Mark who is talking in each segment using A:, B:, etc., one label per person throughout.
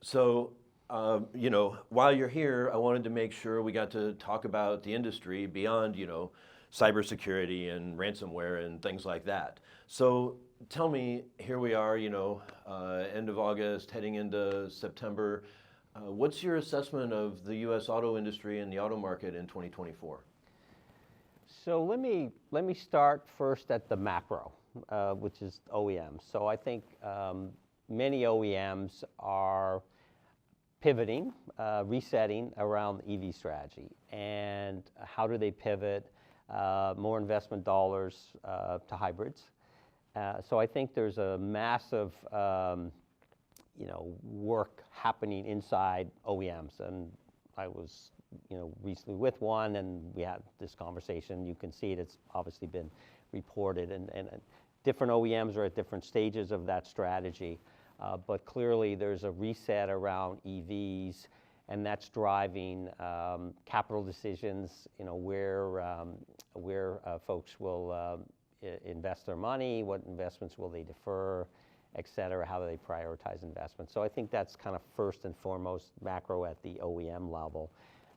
A: So, while you're here, I wanted to make sure we got to talk about the industry beyond, cybersecurity and ransomware and things like that. So, tell me, here we are, end of August, heading into September. What's your assessment of the U.S. auto industry and the auto market in 2024?
B: So let me start first at the macro, which is OEMs. So I think many OEMs are pivoting, resetting around the EV strategy. And how do they pivot? More investment dollars to hybrids. So I think there's a massive, work happening inside OEMs. And I was, recently with one, and we had this conversation. You can see it; it's obviously been reported, and different OEMs are at different stages of that strategy. But clearly, there's a reset around EVs, and that's driving capital decisions. Where folks will invest their money, what investments will they defer, et cetera, how do they prioritize investments. So I think that's kind of first and foremost macro at the OEM level.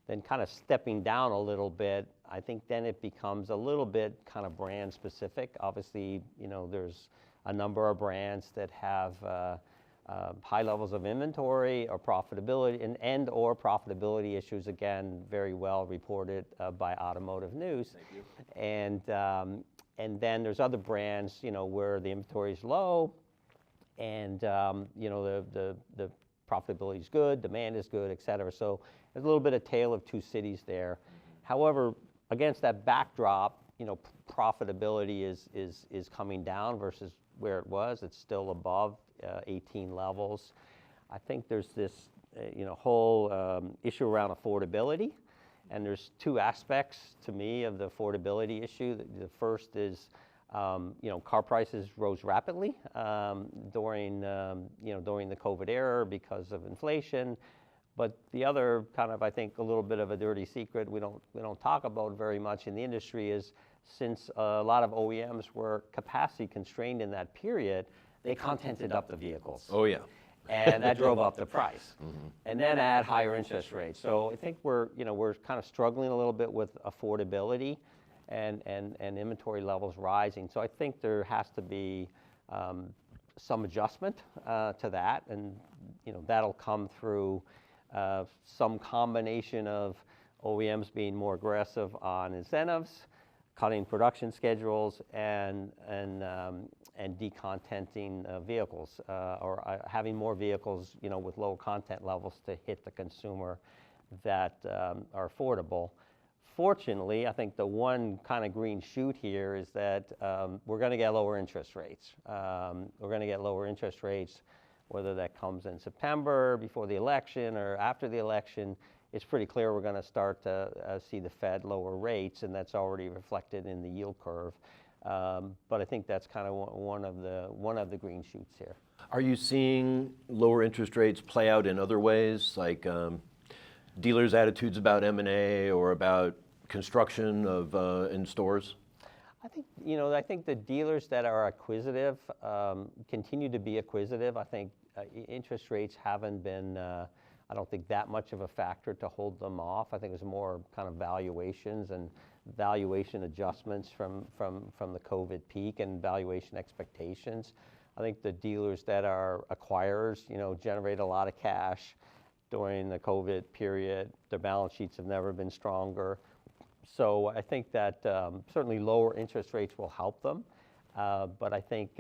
B: Then kind of stepping down a little bit, I think then it becomes a little bit kind of brand specific. Obviously, there's a number of brands that have high levels of inventory or profitability and or profitability issues, again, very well reported by Automotive News.
A: Thank you.
B: And then there's other brands, where the inventory is low, and the profitability is good, demand is good, et cetera. So there's a little bit of tale of two cities there. However, against that backdrop, profitability is coming down versus where it was. It's still above 18 levels. I think there's this whole issue around affordability, and there's two aspects to me of the affordability issue. The first is car prices rose rapidly during the COVID era because of inflation. But the other kind of, I think, a little bit of a dirty secret we don't talk about very much in the industry is, since a lot of OEMs were capacity constrained in that period, they contented up the vehicles.
A: Oh yeah.
B: And that drove up the price. Mm-hmm. And then add higher interest rates. So I think we're kind of struggling a little bit with affordability and inventory levels rising. So I think there has to be some adjustment to that, and that'll come through some combination of OEMs being more aggressive on incentives, cutting production schedules, and decontenting vehicles, or having more vehicles with low content levels to hit the consumer that are affordable. Fortunately, I think the one kind of green shoot here is that we're going to get lower interest rates. We're going to get lower interest rates, whether that comes in September, before the election, or after the election. It's pretty clear we're going to start to see the Fed lower rates, and that's already reflected in the yield curve. But I think that's kind of one of the green shoots here.
A: Are you seeing lower interest rates play out in other ways, like dealers' attitudes about M&A or about construction of in stores?
B: I think the dealers that are acquisitive continue to be acquisitive. I think interest rates haven't been, I don't think, that much of a factor to hold them off. I think it's more kind of valuations and valuation adjustments from the COVID peak and valuation expectations. I think the dealers that are acquirers, generate a lot of cash during the COVID period. Their balance sheets have never been stronger. So I think that certainly lower interest rates will help them. But I think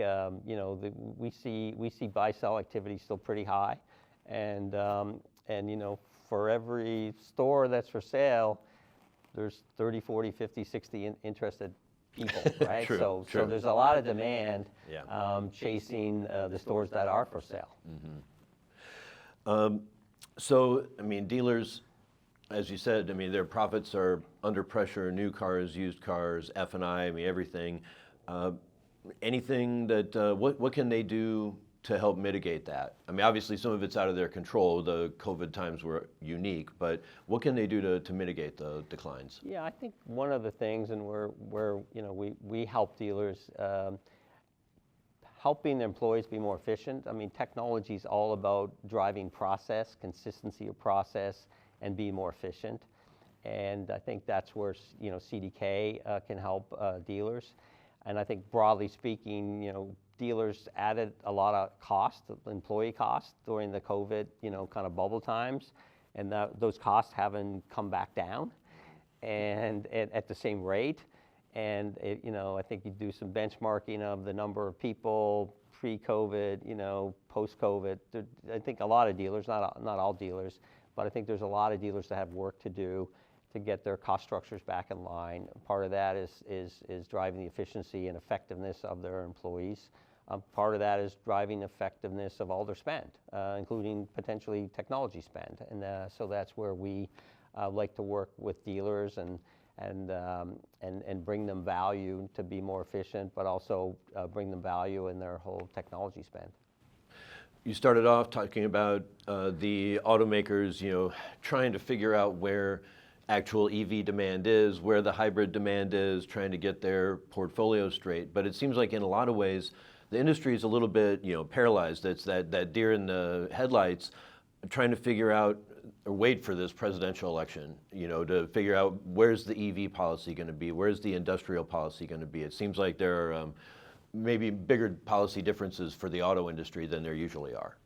B: we see buy-sell activity still pretty high, and for every store that's for sale, there's 30, 40, 50, 60 interested people, right?
A: True,
B: so
A: true.
B: There's a lot of demand,
A: Yeah.
B: Chasing the stores that are for sale.
A: Mm-hmm. So, dealers, as you said, their profits are under pressure. New cars, used cars, F&I, everything. Anything that, what can they do to help mitigate that? Obviously some of it's out of their control. The COVID times were unique, but what can they do to mitigate the declines?
B: Yeah, I think one of the things, and we help dealers, helping the employees be more efficient. I mean, technology is all about driving process, consistency of process, and be more efficient. And I think that's where CDK can help dealers. And I think broadly speaking, dealers added a lot of cost, employee cost during the COVID, kind of bubble times, and those costs haven't come back down, and at the same rate. And I think you do some benchmarking of the number of people pre-COVID, post-COVID. I think a lot of dealers, not all dealers, but I think there's a lot of dealers that have work to do to get their cost structures back in line. Part of that is driving the efficiency and effectiveness of their employees. Part of that is driving effectiveness of all their spend, including potentially technology spend. And so that's where we like to work with dealers and bring them value to be more efficient, but also bring them value in their whole technology spend.
A: You started off talking about the automakers, trying to figure out where actual EV demand is, where the hybrid demand is, trying to get their portfolio straight. But it seems like in a lot of ways, the industry is a little bit, paralyzed. It's that deer in the headlights, trying to figure out or wait for this presidential election, to figure out where's the EV policy going to be, where's the industrial policy going to be. It seems like there are maybe bigger policy differences for the auto industry than there usually are.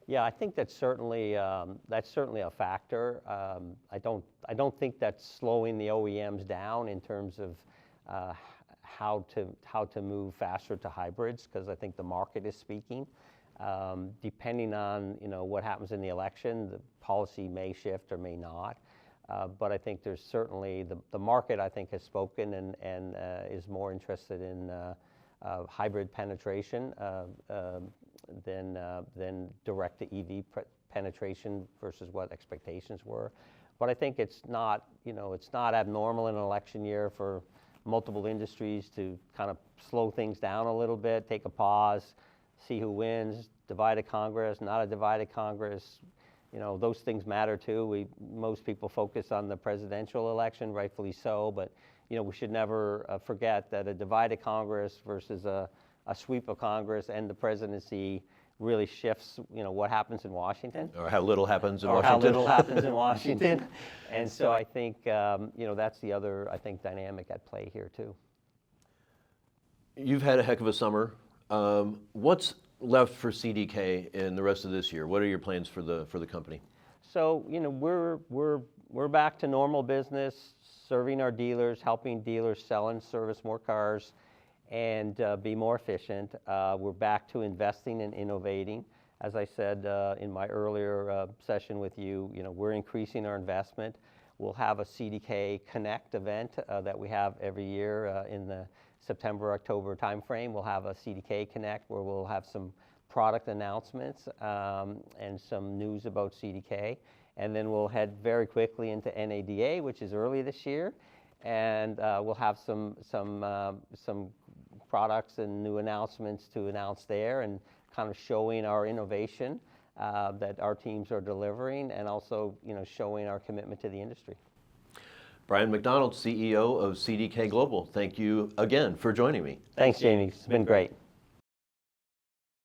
B: Yeah, I think that's certainly a factor. I don't think that's slowing the OEMs down in terms of how to move faster to hybrids, because I think the market is speaking. Depending on what happens in the election, the policy may shift or may not. But I think there's certainly the market, I think, has spoken and is more interested in hybrid penetration than direct to EV penetration versus what expectations were. But I think it's not abnormal in an election year for multiple industries to kind of slow things down a little bit, take a pause, see who wins, divided Congress, not a divided Congress. Those things matter too. Most people focus on the presidential election, rightfully so, but we should never forget that a divided Congress versus a sweep of Congress and the presidency really shifts, what happens in Washington.
A: Or how little happens in
B: or
A: Washington.
B: How little happens in Washington. And so I think, that's the other, dynamic at play here too.
A: You've had a heck of a summer. What's left for CDK in the rest of this year? What are your plans for the company?
B: So, we're back to normal business, serving our dealers, helping dealers sell and service more cars, and be more efficient. We're back to investing and innovating. As I said in my earlier session with you, we're increasing our investment. We'll have a CDK Connect event that we have every year in the September-October timeframe. We'll have a CDK Connect where we'll have some product announcements and some news about CDK. And then we'll head very quickly into NADA, which is early this year. And we'll have some products and new announcements to announce there, and kind of showing our innovation that our teams are delivering, and also showing our commitment to the industry.
A: Brian MacDonald, CEO of CDK Global. Thank you again for joining me.
B: Thanks, Jamie. It's been great.